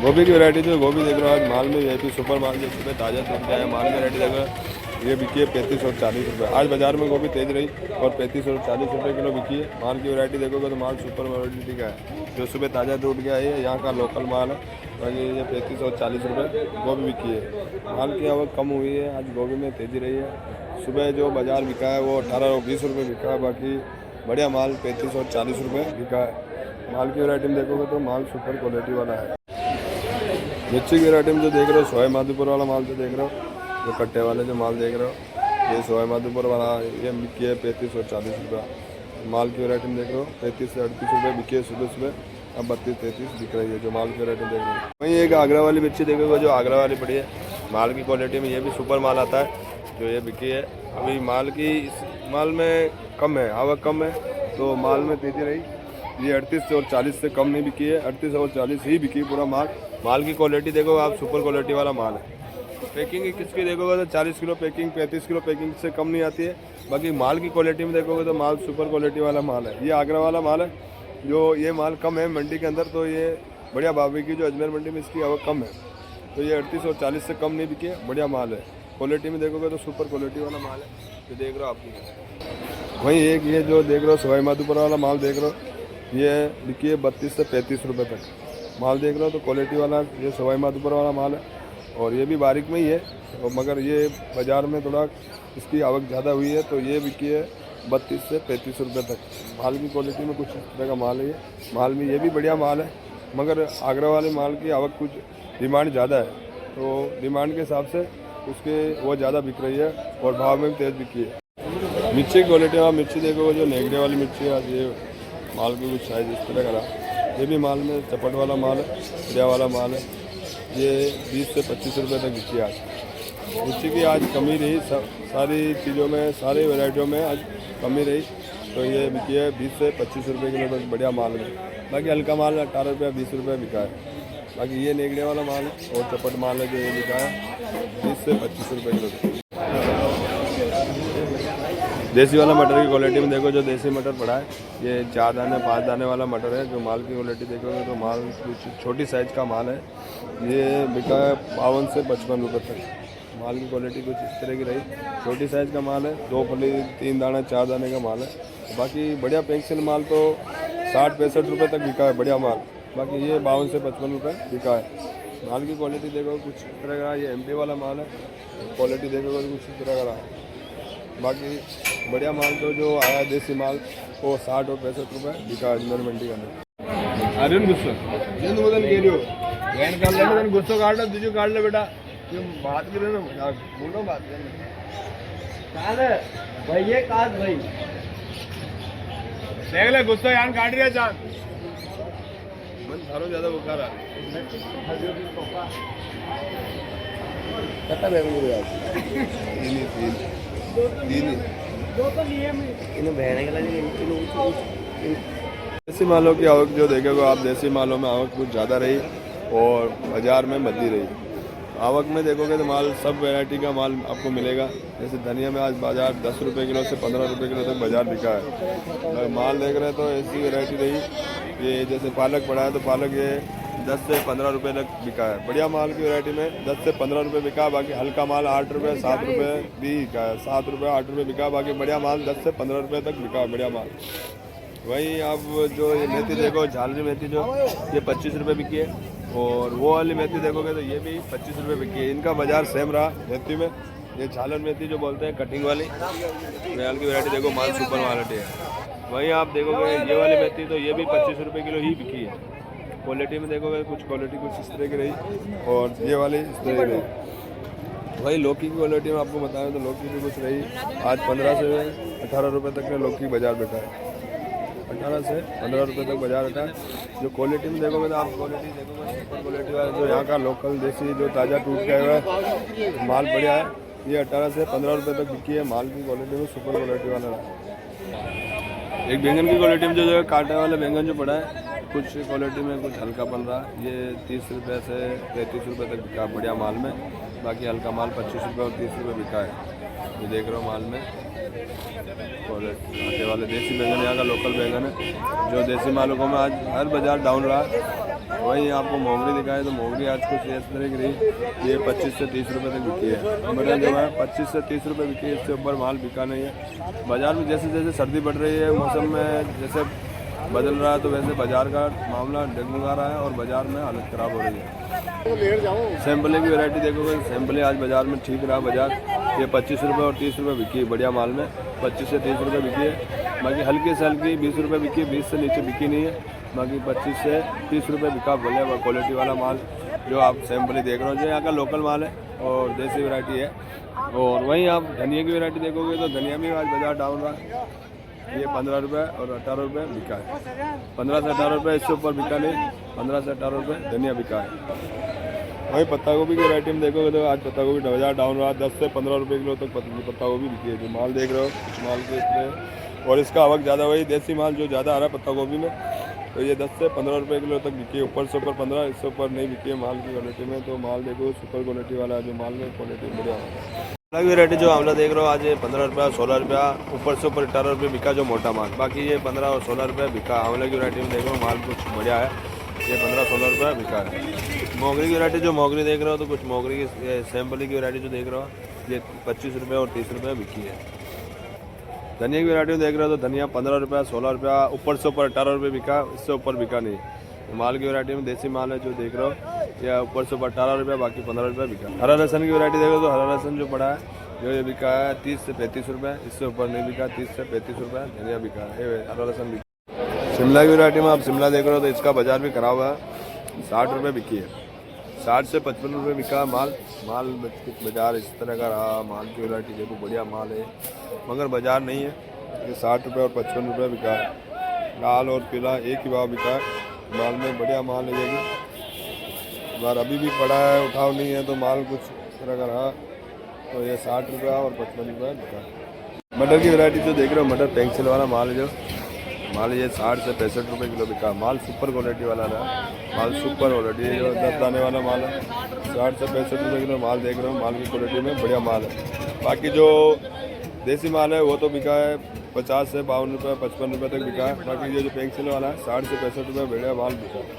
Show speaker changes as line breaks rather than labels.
गोभी की वैरायटी जो गोभी देख रहे हो आज माल में वीआईपी सुपर माल जो सुबह ताज़ा टूट गया है। माल की वैरायटी देखो ये बिकी है 35 और 40 रुपये। आज बाजार में गोभी तेज रही और 35 और 40 रुपये किलो बिकी है। माल की वैरायटी देखोगे तो माल सुपर वैरायटी का है जो सुबह ताज़ा टूट गया है। यहाँ का लोकल माल है। बाकी ये 35 और 40 रुपये गोभी बिकी है। माल की आवक कम हुई है, आज गोभी में तेज़ी रही है। सुबह जो बाज़ार बिका है वो 18 और 20 रुपये बिका है। बाकी बढ़िया माल 35 और 40 रुपये बिका है। माल की वैरायटी में देखोगे तो माल सुपर क्वालिटी वाला है। मिर्ची की वैरायटी में जो देख रहे हो सोया माधोपुर वाला माल जो देख रहे हो, जो कट्टे वाले जो माल देख रहे हो ये सोया माधोपुर वाला ये बिकी है 35 और 40 रुपये। माल की वैरायटी में देख रहे हो 35 से 38 रुपये बिकी है सुबह सुबह। अब 32-33 बिक रही है जो माल की वैरायटी देख रहे हो। वहीं एक आगरा वाली मिर्ची देखोगे जो आगरा वाली पड़ी है माल की क्वालिटी में, ये भी सुपर माल आता है जो ये बिकी है। अभी माल की इस माल में कम है, आवक कम है तो माल में तेजी रही। ये 38 और 40 से कम नहीं बिकी है, 38 और 40 ही बिकी पूरा माल। माल की क्वालिटी देखो आप सुपर क्वालिटी वाला माल है। पैकिंग किसकी देखोगे तो 40 किलो पैकिंग 35 किलो पैकिंग से कम नहीं आती है। बाकी माल की क्वालिटी में देखोगे तो माल सुपर क्वालिटी वाला माल है। ये आगरा वाला माल है जो ये माल कम है मंडी के अंदर, तो ये बढ़िया भाव की जो अजमेर मंडी में इसकी आवक कम है तो ये 38 और 40 से कम नहीं बिके, बढ़िया माल है। क्वालिटी में देखोगे तो सुपर क्वालिटी वाला माल है जो देख रहे हो आपकी। वहीं एक ये जो देख रहे हो सवाई माधोपुर वाला माल देख रहे हो ये बिकी है 32 से 35 रुपये तक। माल देख रहे हो तो क्वालिटी वाला ये सवाई माधोपुर वाला माल है और ये भी बारीक में ही है और मगर ये बाज़ार में थोड़ा इसकी आवक ज़्यादा हुई है तो ये बिकी है 32 से 35 रुपये तक। माल की क्वालिटी में कुछ इस तरह का माल है। ये माल में ये भी बढ़िया माल है मगर आगरा वाले माल की आवक कुछ डिमांड ज़्यादा है तो डिमांड के हिसाब से उसके वो ज़्यादा बिक रही है और भाव में भी तेज़ बिकी है। मिर्ची की क्वालिटी आप मिर्ची देखोगे जो नेगरे वाली मिर्ची है आज ये माल की कुछ साइज इस तरह का रहा। ये भी माल में चपट वाला माल है, बढ़िया वाला माल है। ये 20 से 25 रुपये तक बिकी है आज। मिर्ची की आज कमी रही सारी चीज़ों में, सारी वैरायटियों में आज कमी रही तो ये बिकी है 20 से 25 रुपये किलो तक बढ़िया माल में। बाकी हल्का माल 18 रुपये 20 रुपये बिका है। बाकी ये नेगड़े वाला माल है और चपट माल है जो ये बिका है 20 से 25 रुपये किलो तक। देसी वाला मटर की क्वालिटी में देखो जो देसी मटर पड़ा है ये 4 दाने 5 दाने वाला मटर है। जो माल की क्वालिटी देखोगे तो माल कुछ छोटी साइज़ का माल है। ये बिका है 52 से 55 रुपये तक। माल की क्वालिटी कुछ इस तरह की रही, छोटी साइज़ का माल है, 2 फली 3 दाना 4 दाने का माल है। बाकी बढ़िया पेंसिल माल तो 60-65 रुपये तक बिका है बढ़िया माल। बाकी ये 52 से 55 रुपये बिका है। माल की क्वालिटी देखो कुछ इस तरह का, ये एमपी वाला माल है, क्वालिटी देखोगे तो कुछ इस तरह का रहा। बाकी बढ़िया माल तो जो आया देसी माल वो 60 और 65 रुपये बिका अजमेर मंडी का नहीं। अरुण गुस्सो ಏನು ಮೊದಲು ಕೇಳಿಯೋ ಏನು ಕಾಲ ನಾನು ಗುಸ್ಸೋ ಕಾಡ್ಲ ದಿಜು ಕಾಡ್ಲ बेटा ये बात करे ना मजाक बोलो बात काल भाई ये काट भाई देख ले गुस्सो यान काट रहा जान मन थारो ज्यादा बुखार आ कट्टा बैगन को यार दो तो लिए में इन्हें बहने के लिए देसी मालों की आवक जो देखेगा आप, देसी मालों में आवक कुछ ज़्यादा रही और बाज़ार में बदली रही। आवक में देखोगे तो माल सब वैरायटी का माल आपको मिलेगा। जैसे धनिया में आज बाज़ार 10 रुपये किलो से 15 रुपये किलो तक बाज़ार बिका है। माल देख रहे हैं तो ऐसी वैरायटी रही। ये जैसे पालक पड़ा है तो पालक ये 10 से 15 रुपये तक बिका है। बढ़िया माल की वैरायटी में 10 से 15 रुपये बिका। बाकी हल्का माल 8 रुपये 7 रुपये भी बिका है, 7 रुपये 8 रुपये बिका। बाकी बढ़िया माल 10 से 15 रुपये तक बिका बढ़िया माल। वहीं अब जो ये मेथी देखो झालरी मेथी जो ये 25 रुपये बिकी है और वो वाली मेथी देखोगे तो ये भी 25 रुपये बिकी है। इनका बाज़ार सेम रहा मेथी में। ये झालर मेथी जो बोलते हैं कटिंग वाली माल की वैरायटी देखो माल सुपर क्वालिटी है। वहीं आप देखोगे ये वाली मेथी तो ये भी 25 रुपये किलो ही बिकी है। क्वालिटी में देखोगे कुछ क्वालिटी कुछ इस तरह की रही और ये वाली इस तरह की रही। वही लौकी की क्वालिटी में आपको बताएं तो लौकी भी कुछ रही। आज 15 से 18 रुपये तक का लौकी बाज़ार बैठा है। 18 से 15 रुपये तक बाज़ार रहता है। जो क्वालिटी में देखोगे तो आप क्वालिटी देखोगे सुपर क्वालिटी वाला जो यहाँ का लोकल देसी जो ताज़ा टूट के हुआ है माल बढ़िया है। ये 18 से 15 रुपये तक बिकी है। माल की क्वालिटी में सुपर क्वालिटी वाला रहा। एक बैंगन की क्वालिटी में जो कांटे वाला बैंगन जो पड़ा है कुछ क्वालिटी में कुछ हल्का बन रहा है। ये 30 रुपये से 33 रुपये तक बिका बढ़िया माल में। बाकी हल्का माल 25 रुपये और 30 रुपये बिका है। ये देख रहे हो माल में क्वालिटी वाले देसी बैंगन यहाँ का लोकल बैंगन है। जो देसी मालों को में आज हर बाज़ार डाउन रहा वहीं आपको मोगरी दिखाए तो मोगरी आज कुछ इस तरह की रही, ये 25 से 30 रुपये तक बिकी है। मटन जो है 25 से 30 रुपये बिकी है, इससे ऊपर माल बिका नहीं है। बाज़ार में जैसे जैसे सर्दी बढ़ रही है, मौसम में जैसे बदल रहा है, तो वैसे बाज़ार का मामला डगमगा रहा है और बाज़ार में हालत ख़राब हो रही है। सैम्पले की वैरायटी देखोगे, सैम्पले आज बाज़ार में ठीक रहा बाज़ार, ये 25 रुपये और 30 रुपये बिकी है। बढ़िया माल में 25 से 30 रुपये बिकी है। बाकी हल्की से हल्की 20 रुपये बिकी, 20 से नीचे बिकी नहीं है। बाकी 25 से 30 रुपये बिका बढ़िया क्वालिटी वाला माल, जो आप सैम्पली देख रहे हो, जो यहाँ का लोकल माल है और देसी वैरायटी है। और वहीं आप धनिया की वैरायटी देखोगे तो धनिया भी आज बाज़ार डाउन रहा है, ये 15 रुपये और 18 रुपये बिका है। 15 से 18 रुपये, इससे ऊपर बिका नहीं। 15 से 18 रुपये धनिया बिका है। वहीं पत्ता गोभी की वैरायटी में देखोगे तो आज पत्ता गोभी बाज़ार डाउन रहा, 10 से 15 रुपये किलो तक पत्ता गोभी बिकी है। जो माल देख रहे हो कुछ माल के इसमें, और इसका आवक ज़्यादा, वही देसी माल जो ज़्यादा आ रहा है पत्ता गोभी में, तो ये 10 से 15 रुपये किलो तक बिकी है। ऊपर से ऊपर 15, इससे ऊपर नहीं बिकी है माल की क्वालिटी में। तो माल देखो सुपर क्वालिटी वाला जो माल में क्वालिटी बढ़िया है। अलग वैरायटी जो आंवला देख रहे हो आज ये 15 रुपया 16 रुपया, ऊपर से ऊपर 18 रुपये बिका जो मोटा माल। बाकी ये 15 और 16 रुपये बिका। आंवला की वैरायटी में देख रहे हो माल कुछ बढ़िया है, ये 15-16 रुपये बिका है। मोगरी की वैरायटी जो मोगरी देख रहे हो तो कुछ मोगरी की सैम्पली की वैरायटी जो देख रहे हो ये 25 रुपये और 30 रुपये बिकी है। धनिया की वैरायटी देख रहे हो तो धनिया 15 रुपया 16 रुपया, ऊपर से ऊपर 18 रुपये बिका, इससे ऊपर बिका नहीं। माल की वैरायटी में देसी माल है जो देख रहे हो, या ऊपर से ऊपर 18 रुपये, बाकी 15 रुपये बिका। हरा लहसन की वैरायटी देखो तो हरा लहसन जो पड़ा है जो ये बिका है 30 से 35 रुपये, इससे ऊपर नहीं बिका। 30 से 35 रुपये धनिया बिका है, हरा लहसन बिका। शिमला की वैरायटी में आप शिमला देख रहे हो तो इसका बाजार भी खराब हुआ है, 60 रुपये बिकी है। 60 से 55 रुपये बिका माल। बाजार इस तरह का रहा। माल की वैरायटी देखो बढ़िया माल है, मगर बाजार नहीं है। ये 60 रुपये और 55 रुपये बिका है। लाल और पीला एक ही भाव बिका है माल में, बढ़िया माल है ये भी। बार अभी भी पड़ा है, उठाव नहीं है, तो माल कुछ इस तरह का रहा। तो ये 60 रुपया और 55 रुपये बिका है। मटर की वैरायटी जो देख रहे हो, मटर पेंसिल वाला माल है, जो माल ये 60 से 65 रुपये किलो बिका। माल सुपर क्वालिटी वाला रहा, माल सुपर क्वालिटी जो 10 दाने वाला माल है। 60 से 65 रुपये किलो माल देख रहे हो, माल की क्वालिटी में बढ़िया माल है। बाकी जो देसी माल है वो तो बिका है 50 से 52 रुपये 55 रुपये तक बिका है। बाकी ये जो पेंसिल वाला है 60 से 65 रुपये बढ़िया माल बिका है।